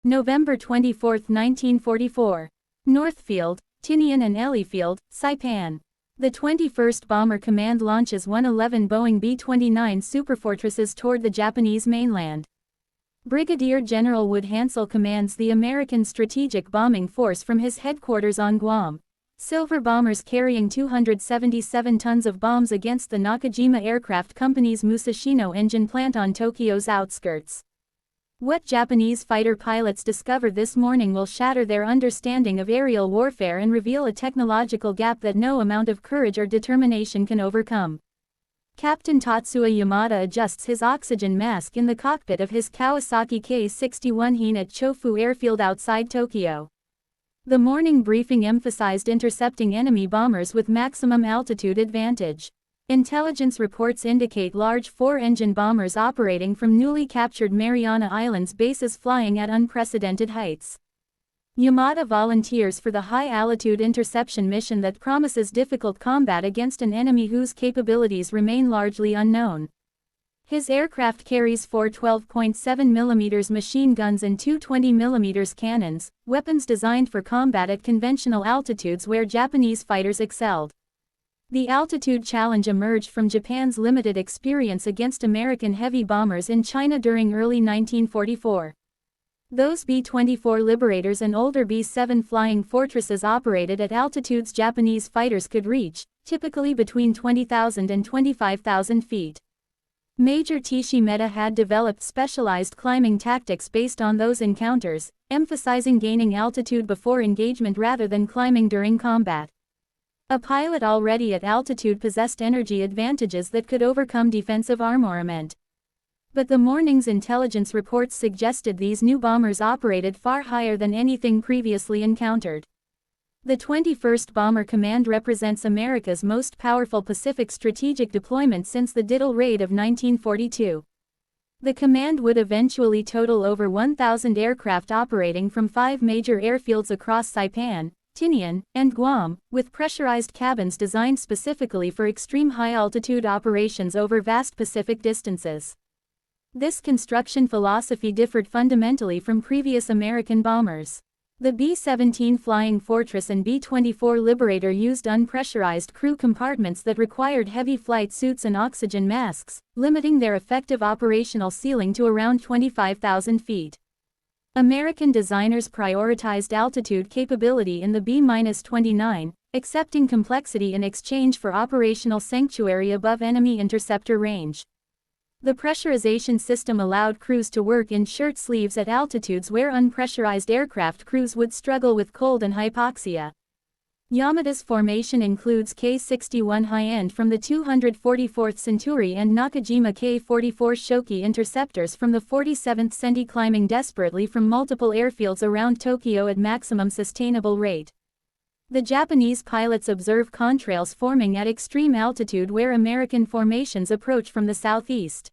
November 24, 1944. Northfield, Tinian and Elliefield, Saipan. The 21st Bomber Command launches 111 Boeing B-29 Superfortresses toward the Japanese mainland. Brigadier General Wood Hansel commands the American Strategic Bombing Force from his headquarters on Guam. Silver bombers carrying 277 tons of bombs against the Nakajima Aircraft Company's Musashino engine plant on Tokyo's outskirts. What Japanese fighter pilots discover this morning will shatter their understanding of aerial warfare and reveal a technological gap that no amount of courage or determination can overcome. Captain Tatsuya Yamada adjusts his oxygen mask in the cockpit of his Kawasaki K-61 Hine at Chofu Airfield outside Tokyo. The morning briefing emphasized intercepting enemy bombers with maximum altitude advantage. Intelligence reports indicate large four-engine bombers operating from newly captured Mariana Islands bases flying at unprecedented heights. Yamada volunteers for the high-altitude interception mission that promises difficult combat against an enemy whose capabilities remain largely unknown. His aircraft carries four 12.7mm machine guns and two 20mm cannons, weapons designed for combat at conventional altitudes where Japanese fighters excelled. The altitude challenge emerged from Japan's limited experience against American heavy bombers in China during early 1944. Those B-24 Liberators and older B-7 Flying Fortresses operated at altitudes Japanese fighters could reach, typically between 20,000 and 25,000 feet. Major Tishimeta had developed specialized climbing tactics based on those encounters, emphasizing gaining altitude before engagement rather than climbing during combat. A pilot already at altitude possessed energy advantages that could overcome defensive armament. But the morning's intelligence reports suggested these new bombers operated far higher than anything previously encountered. The 21st Bomber Command represents America's most powerful Pacific strategic deployment since the Diddle Raid of 1942. The command would eventually total over 1,000 aircraft operating from 5 major airfields across Saipan, Tinian, and Guam, with pressurized cabins designed specifically for extreme high-altitude operations over vast Pacific distances. This construction philosophy differed fundamentally from previous American bombers. The B-17 Flying Fortress and B-24 Liberator used unpressurized crew compartments that required heavy flight suits and oxygen masks, limiting their effective operational ceiling to around 25,000 feet. American designers prioritized altitude capability in the B-29, accepting complexity in exchange for operational sanctuary above enemy interceptor range. The pressurization system allowed crews to work in shirt sleeves at altitudes where unpressurized aircraft crews would struggle with cold and hypoxia. Yamada's formation includes K-61 high-end from the 244th Century and Nakajima K-44 Shoki interceptors from the 47th Centi, climbing desperately from multiple airfields around Tokyo at maximum sustainable rate. The Japanese pilots observe contrails forming at extreme altitude where American formations approach from the southeast.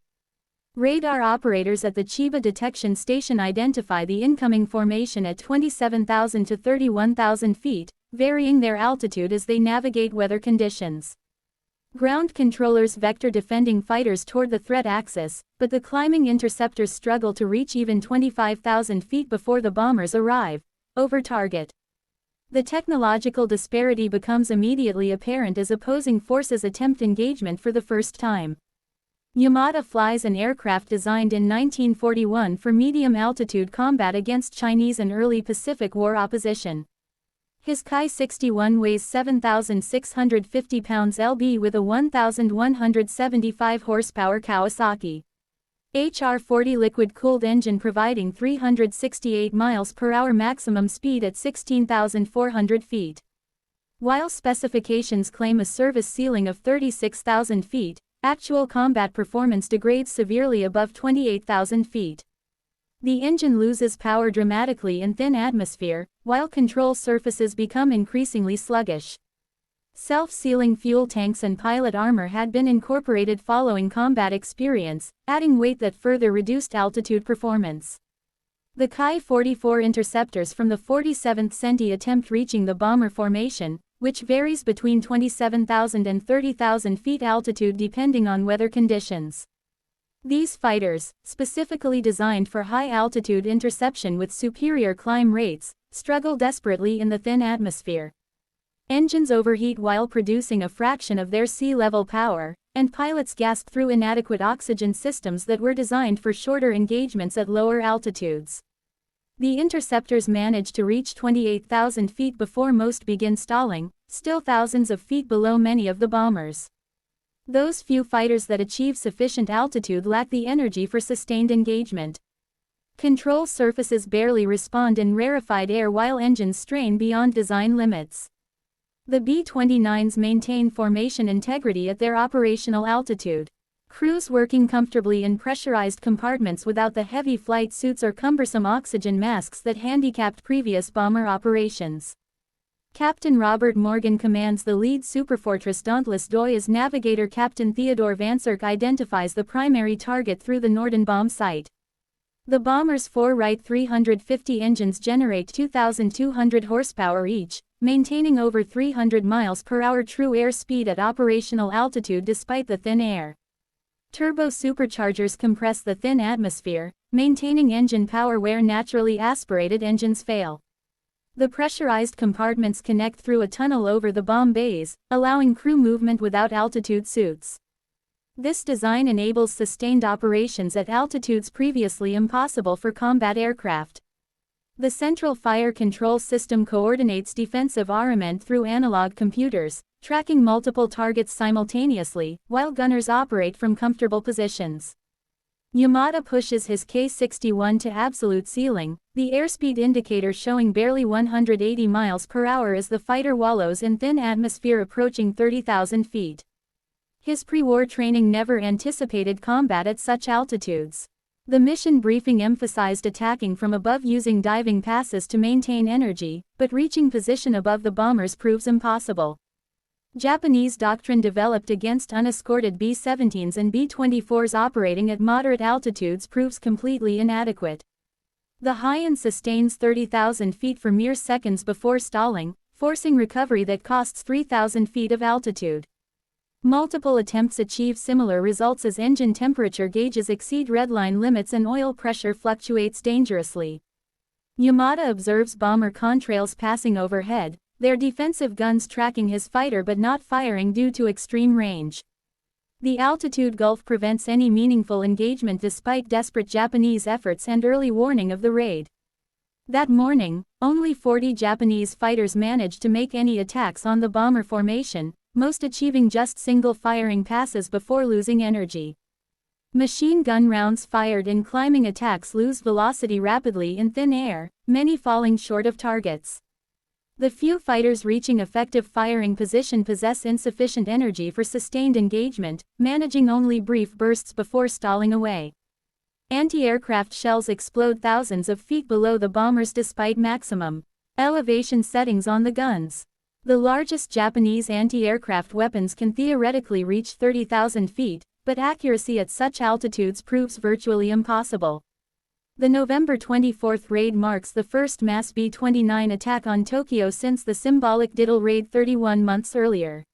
Radar operators at the Chiba Detection Station identify the incoming formation at 27,000 to 31,000 feet, varying their altitude as they navigate weather conditions. Ground controllers vector defending fighters toward the threat axis, but the climbing interceptors struggle to reach even 25,000 feet before the bombers arrive, over target. The technological disparity becomes immediately apparent as opposing forces attempt engagement for the first time. Yamada flies an aircraft designed in 1941 for medium-altitude combat against Chinese and early Pacific War opposition. His Ki-61 weighs 7,650 pounds lb with a 1,175 horsepower Kawasaki HR-40 liquid-cooled engine providing 368 miles per hour maximum speed at 16,400 feet. While specifications claim a service ceiling of 36,000 feet, actual combat performance degrades severely above 28,000 feet. The engine loses power dramatically in thin atmosphere, while control surfaces become increasingly sluggish. Self-sealing fuel tanks and pilot armor had been incorporated following combat experience, adding weight that further reduced altitude performance. The Ki-44 interceptors from the 47th Centi attempt reaching the bomber formation, which varies between 27,000 and 30,000 feet altitude depending on weather conditions. These fighters, specifically designed for high-altitude interception with superior climb rates, struggle desperately in the thin atmosphere. Engines overheat while producing a fraction of their sea-level power, and pilots gasp through inadequate oxygen systems that were designed for shorter engagements at lower altitudes. The interceptors manage to reach 28,000 feet before most begin stalling, still thousands of feet below many of the bombers. Those few fighters that achieve sufficient altitude lack the energy for sustained engagement. Control surfaces barely respond in rarefied air while engines strain beyond design limits. The B-29s maintain formation integrity at their operational altitude. Crews working comfortably in pressurized compartments without the heavy flight suits or cumbersome oxygen masks that handicapped previous bomber operations. Captain Robert Morgan commands the lead superfortress Dauntless Doy as navigator Captain Theodore Vansirk identifies the primary target through the Norden bomb site. The bomber's 4 Wright 350 engines generate 2,200 horsepower each, maintaining over 300 miles per hour true air speed at operational altitude despite the thin air. Turbo superchargers compress the thin atmosphere, maintaining engine power where naturally aspirated engines fail. The pressurized compartments connect through a tunnel over the bomb bays, allowing crew movement without altitude suits. This design enables sustained operations at altitudes previously impossible for combat aircraft. The central fire control system coordinates defensive armament through analog computers, tracking multiple targets simultaneously, while gunners operate from comfortable positions. Yamada pushes his K-61 to absolute ceiling, the airspeed indicator showing barely 180 miles per hour as the fighter wallows in thin atmosphere approaching 30,000 feet. His pre-war training never anticipated combat at such altitudes. The mission briefing emphasized attacking from above using diving passes to maintain energy, but reaching position above the bombers proves impossible. Japanese doctrine developed against unescorted B-17s and B-24s operating at moderate altitudes proves completely inadequate. The high-end sustains 30,000 feet for mere seconds before stalling, forcing recovery that costs 3,000 feet of altitude. Multiple attempts achieve similar results as engine temperature gauges exceed redline limits and oil pressure fluctuates dangerously. Yamada observes bomber contrails passing overhead, their defensive guns tracking his fighter but not firing due to extreme range. The altitude gulf prevents any meaningful engagement despite desperate Japanese efforts and early warning of the raid. That morning, only 40 Japanese fighters managed to make any attacks on the bomber formation, most achieving just single firing passes before losing energy. Machine gun rounds fired in climbing attacks lose velocity rapidly in thin air, many falling short of targets. The few fighters reaching effective firing position possess insufficient energy for sustained engagement, managing only brief bursts before stalling away. Anti-aircraft shells explode thousands of feet below the bombers despite maximum elevation settings on the guns. The largest Japanese anti-aircraft weapons can theoretically reach 30,000 feet, but accuracy at such altitudes proves virtually impossible. The November 24 raid marks the first mass B-29 attack on Tokyo since the symbolic Diddle raid 31 months earlier.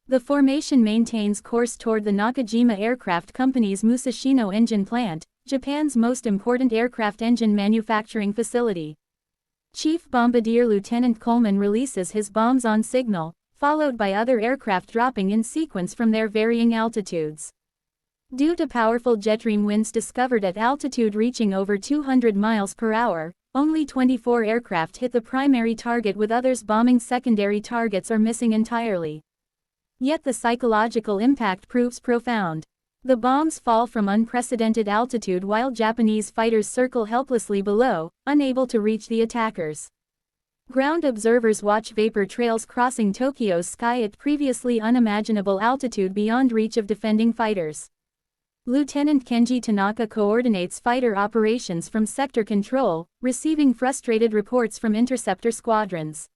The formation maintains course toward the Nakajima Aircraft Company's Musashino engine plant, Japan's most important aircraft engine manufacturing facility. Chief Bombardier Lieutenant Coleman releases his bombs on signal, followed by other aircraft dropping in sequence from their varying altitudes. Due to powerful jetstream winds discovered at altitude reaching over 200 miles per hour, only 24 aircraft hit the primary target with others bombing secondary targets or missing entirely. Yet the psychological impact proves profound. The bombs fall from unprecedented altitude while Japanese fighters circle helplessly below, unable to reach the attackers. Ground observers watch vapor trails crossing Tokyo's sky at previously unimaginable altitude beyond reach of defending fighters. Lieutenant Kenji Tanaka coordinates fighter operations from sector control, receiving frustrated reports from interceptor squadrons.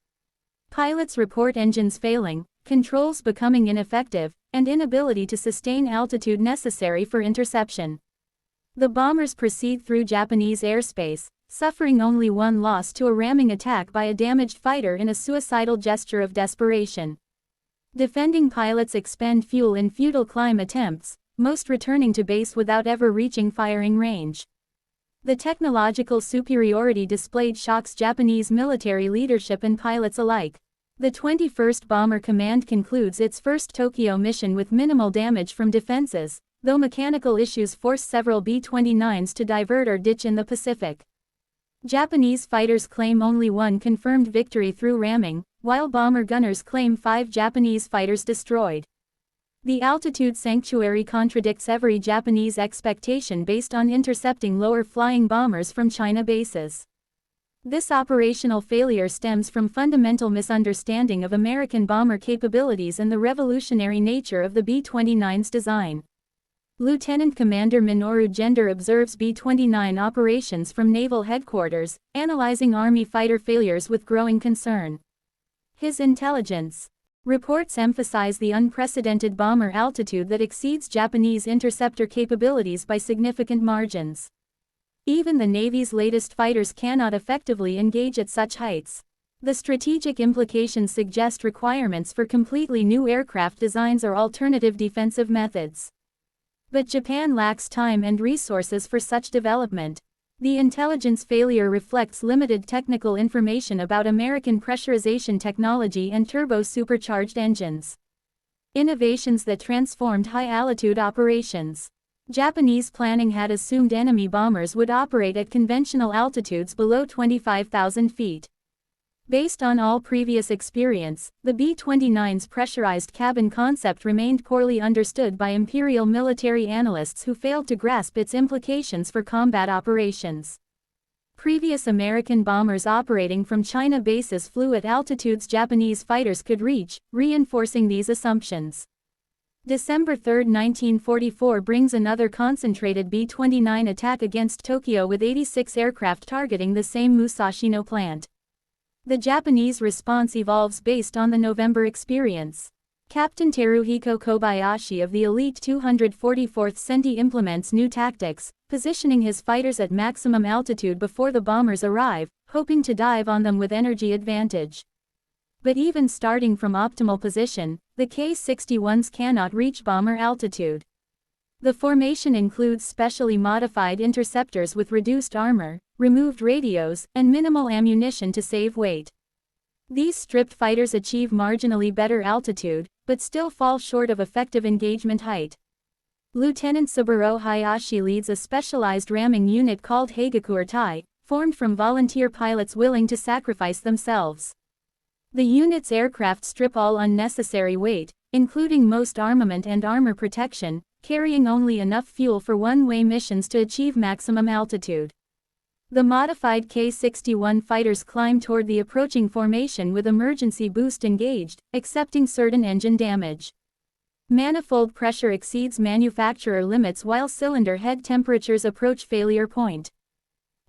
Pilots report engines failing, controls becoming ineffective, and inability to sustain altitude necessary for interception. The bombers proceed through Japanese airspace, suffering only one loss to a ramming attack by a damaged fighter in a suicidal gesture of desperation. Defending pilots expend fuel in futile climb attempts, most returning to base without ever reaching firing range. The technological superiority displayed shocks Japanese military leadership and pilots alike. The 21st Bomber Command concludes its first Tokyo mission with minimal damage from defenses, though mechanical issues force several B-29s to divert or ditch in the Pacific. Japanese fighters claim only one confirmed victory through ramming, while bomber gunners claim 5 Japanese fighters destroyed. The altitude sanctuary contradicts every Japanese expectation based on intercepting lower-flying bombers from China bases. This operational failure stems from fundamental misunderstanding of American bomber capabilities and the revolutionary nature of the B-29's design. Lieutenant Commander Minoru Gender observes B-29 operations from Naval Headquarters, analyzing Army fighter failures with growing concern. His intelligence reports emphasize the unprecedented bomber altitude that exceeds Japanese interceptor capabilities by significant margins. Even the Navy's latest fighters cannot effectively engage at such heights. The strategic implications suggest requirements for completely new aircraft designs or alternative defensive methods. But Japan lacks time and resources for such development. The intelligence failure reflects limited technical information about American pressurization technology and turbo-supercharged engines. Innovations that transformed high-altitude operations. Japanese planning had assumed enemy bombers would operate at conventional altitudes below 25,000 feet. Based on all previous experience, the B-29's pressurized cabin concept remained poorly understood by imperial military analysts who failed to grasp its implications for combat operations. Previous American bombers operating from China bases flew at altitudes Japanese fighters could reach, reinforcing these assumptions. December 3, 1944 brings another concentrated B-29 attack against Tokyo with 86 aircraft targeting the same Musashino plant. The Japanese response evolves based on the November experience. Captain Teruhiko Kobayashi of the elite 244th Senti implements new tactics, positioning his fighters at maximum altitude before the bombers arrive, hoping to dive on them with energy advantage. But even starting from optimal position, the K-61s cannot reach bomber altitude. The formation includes specially modified interceptors with reduced armor, removed radios, and minimal ammunition to save weight. These stripped fighters achieve marginally better altitude, but still fall short of effective engagement height. Lieutenant Saburo Hayashi leads a specialized ramming unit called Heigakuurtai, formed from volunteer pilots willing to sacrifice themselves. The unit's aircraft strip all unnecessary weight, including most armament and armor protection, carrying only enough fuel for one-way missions to achieve maximum altitude. The modified K-61 fighters climb toward the approaching formation with emergency boost engaged, accepting certain engine damage. Manifold pressure exceeds manufacturer limits while cylinder head temperatures approach failure point.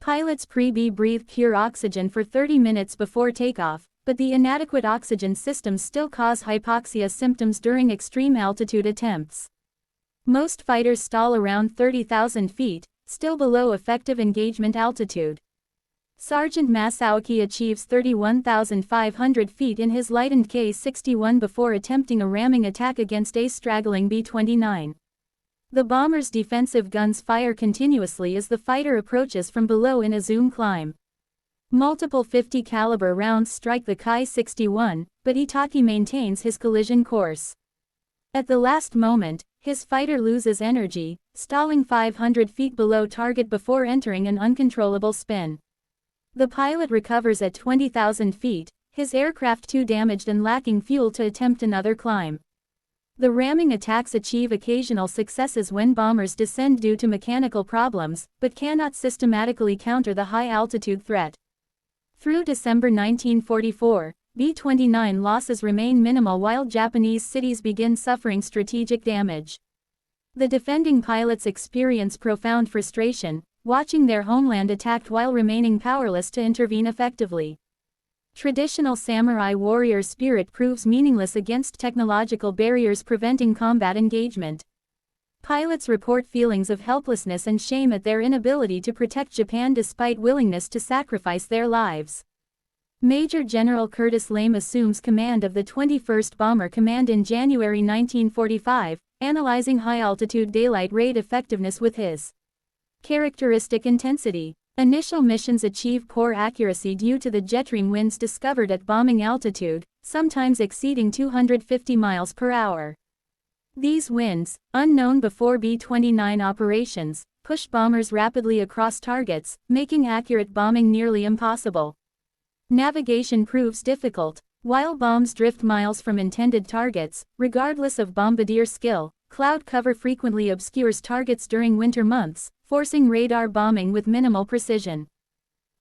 Pilots breathe pure oxygen for 30 minutes before takeoff, but the inadequate oxygen systems still cause hypoxia symptoms during extreme altitude attempts. Most fighters stall around 30,000 feet, still below effective engagement altitude. Sergeant Masaoki achieves 31,500 feet in his lightened K-61 before attempting a ramming attack against a straggling B-29. The bomber's defensive guns fire continuously as the fighter approaches from below in a zoom climb. Multiple 50 caliber rounds strike the Ki-61, but Itaki maintains his collision course. At the last moment, his fighter loses energy, stalling 500 feet below target before entering an uncontrollable spin. The pilot recovers at 20,000 feet, his aircraft too damaged and lacking fuel to attempt another climb. The ramming attacks achieve occasional successes when bombers descend due to mechanical problems, but cannot systematically counter the high-altitude threat. Through December 1944, B-29 losses remain minimal while Japanese cities begin suffering strategic damage. The defending pilots experience profound frustration, watching their homeland attacked while remaining powerless to intervene effectively. Traditional samurai warrior spirit proves meaningless against technological barriers preventing combat engagement. Pilots report feelings of helplessness and shame at their inability to protect Japan despite willingness to sacrifice their lives. Major General Curtis Lame assumes command of the 21st Bomber Command in January 1945, analyzing high-altitude daylight raid effectiveness with his characteristic intensity. Initial missions achieve poor accuracy due to the jetrime winds discovered at bombing altitude, sometimes exceeding 250 miles per hour. These winds, unknown before B-29 operations, push bombers rapidly across targets, making accurate bombing nearly impossible. Navigation proves difficult. While bombs drift miles from intended targets, regardless of bombardier skill, cloud cover frequently obscures targets during winter months, forcing radar bombing with minimal precision.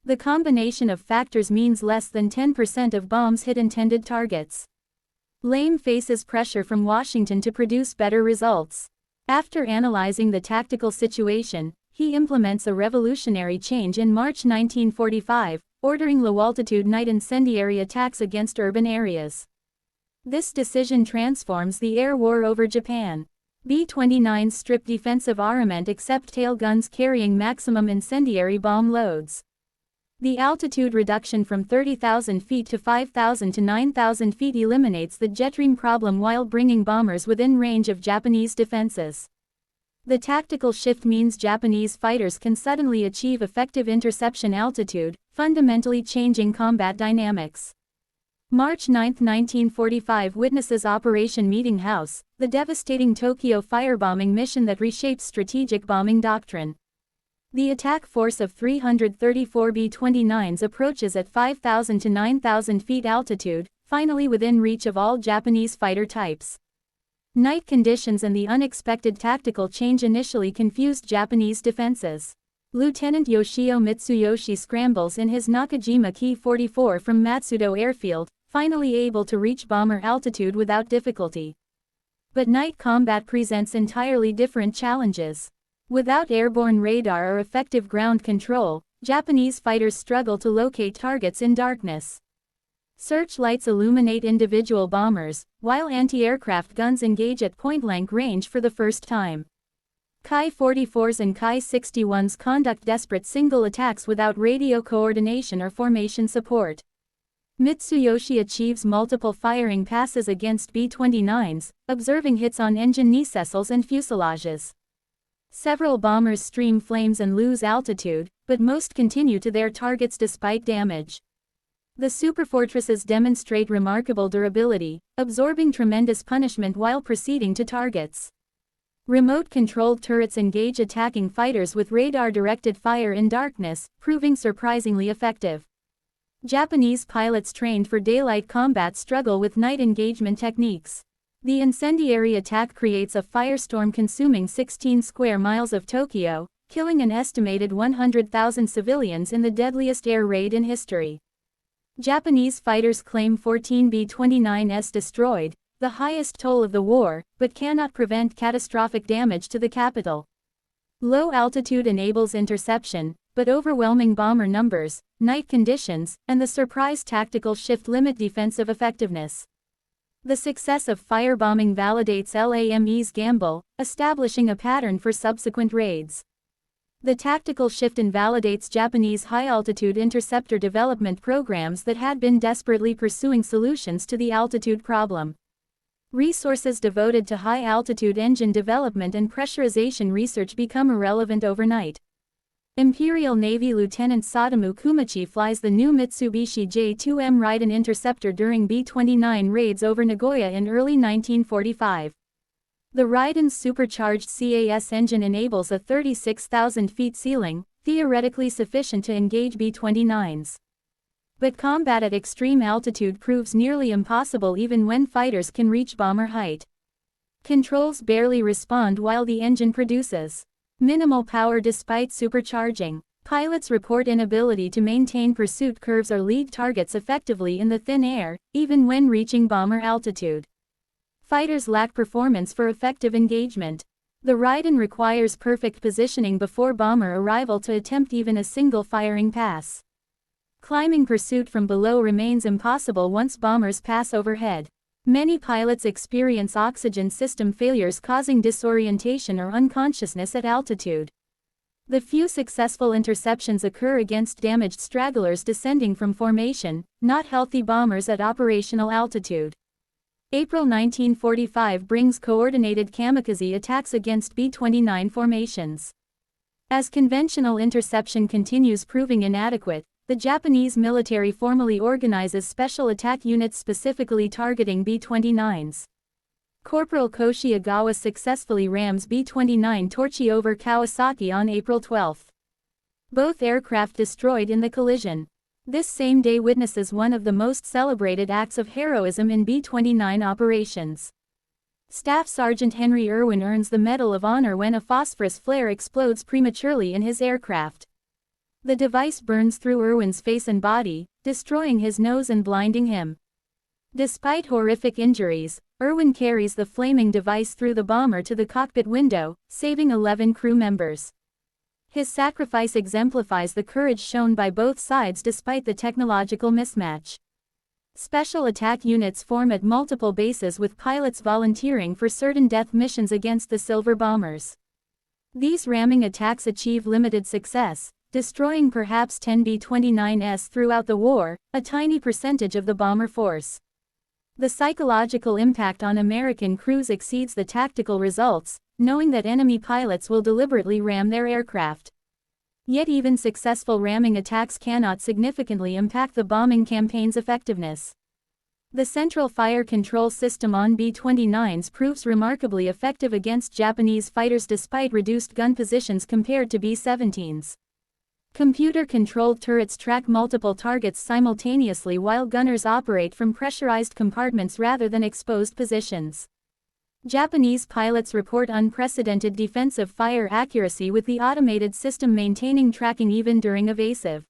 The combination of factors means less than 10% of bombs hit intended targets. Lame faces pressure from Washington to produce better results. After analyzing the tactical situation, he implements a revolutionary change in March 1945, ordering low-altitude night incendiary attacks against urban areas. This decision transforms the air war over Japan. B-29s strip defensive armament except tail guns carrying maximum incendiary bomb loads. The altitude reduction from 30,000 feet to 5,000 to 9,000 feet eliminates the jetrime problem while bringing bombers within range of Japanese defenses. The tactical shift means Japanese fighters can suddenly achieve effective interception altitude, fundamentally changing combat dynamics. March 9, 1945 witnesses Operation Meeting House, the devastating Tokyo firebombing mission that reshaped strategic bombing doctrine. The attack force of 334 B-29s approaches at 5,000 to 9,000 feet altitude, finally within reach of all Japanese fighter types. Night conditions and the unexpected tactical change initially confused Japanese defenses. Lieutenant Yoshio Mitsuyoshi scrambles in his Nakajima Ki-44 from Matsudo Airfield, finally able to reach bomber altitude without difficulty. But night combat presents entirely different challenges. Without airborne radar or effective ground control, Japanese fighters struggle to locate targets in darkness. Searchlights illuminate individual bombers, while anti-aircraft guns engage at point-blank range for the first time. Ki-44s and Ki-61s conduct desperate single attacks without radio coordination or formation support. Mitsuyoshi achieves multiple firing passes against B-29s, observing hits on engine nacelles and fuselages. Several bombers stream flames and lose altitude, but most continue to their targets despite damage. The superfortresses demonstrate remarkable durability, absorbing tremendous punishment while proceeding to targets. Remote-controlled turrets engage attacking fighters with radar-directed fire in darkness, proving surprisingly effective. Japanese pilots trained for daylight combat struggle with night engagement techniques. The incendiary attack creates a firestorm consuming 16 square miles of Tokyo, killing an estimated 100,000 civilians in the deadliest air raid in history. Japanese fighters claim 14 B-29s destroyed, the highest toll of the war, but cannot prevent catastrophic damage to the capital. Low altitude enables interception, but overwhelming bomber numbers, night conditions, and the surprise tactical shift limit defensive effectiveness. The success of firebombing validates LAME's gamble, establishing a pattern for subsequent raids. The tactical shift invalidates Japanese high-altitude interceptor development programs that had been desperately pursuing solutions to the altitude problem. Resources devoted to high-altitude engine development and pressurization research become irrelevant overnight. Imperial Navy Lieutenant Sadamu Kumachi flies the new Mitsubishi J-2M Raiden interceptor during B-29 raids over Nagoya in early 1945. The Raiden's supercharged CAS engine enables a 36,000 feet ceiling, theoretically sufficient to engage B-29s. But combat at extreme altitude proves nearly impossible even when fighters can reach bomber height. Controls barely respond while the engine produces minimal power despite supercharging. Pilots report inability to maintain pursuit curves or lead targets effectively in the thin air, even when reaching bomber altitude. Fighters lack performance for effective engagement. The Raiden requires perfect positioning before bomber arrival to attempt even a single firing pass. Climbing pursuit from below remains impossible once bombers pass overhead. Many pilots experience oxygen system failures causing disorientation or unconsciousness at altitude. The few successful interceptions occur against damaged stragglers descending from formation, not healthy bombers at operational altitude. April 1945 brings coordinated kamikaze attacks against B-29 formations. As conventional interception continues proving inadequate, the Japanese military formally organizes special attack units specifically targeting B-29s. Corporal Koshi Agawa successfully rams B-29 Torchi over Kawasaki on April 12. Both aircraft destroyed in the collision. This same day witnesses one of the most celebrated acts of heroism in B-29 operations. Staff Sergeant Henry Irwin earns the Medal of Honor when a phosphorus flare explodes prematurely in his aircraft. The device burns through Irwin's face and body, destroying his nose and blinding him. Despite horrific injuries, Irwin carries the flaming device through the bomber to the cockpit window, saving 11 crew members. His sacrifice exemplifies the courage shown by both sides despite the technological mismatch. Special attack units form at multiple bases with pilots volunteering for certain death missions against the Silver bombers. These ramming attacks achieve limited success, destroying perhaps 10 B-29s throughout the war, a tiny percentage of the bomber force. The psychological impact on American crews exceeds the tactical results, knowing that enemy pilots will deliberately ram their aircraft. Yet even successful ramming attacks cannot significantly impact the bombing campaign's effectiveness. The central fire control system on B-29s proves remarkably effective against Japanese fighters despite reduced gun positions compared to B-17s. Computer-controlled turrets track multiple targets simultaneously while gunners operate from pressurized compartments rather than exposed positions. Japanese pilots report unprecedented defensive fire accuracy with the automated system maintaining tracking even during evasive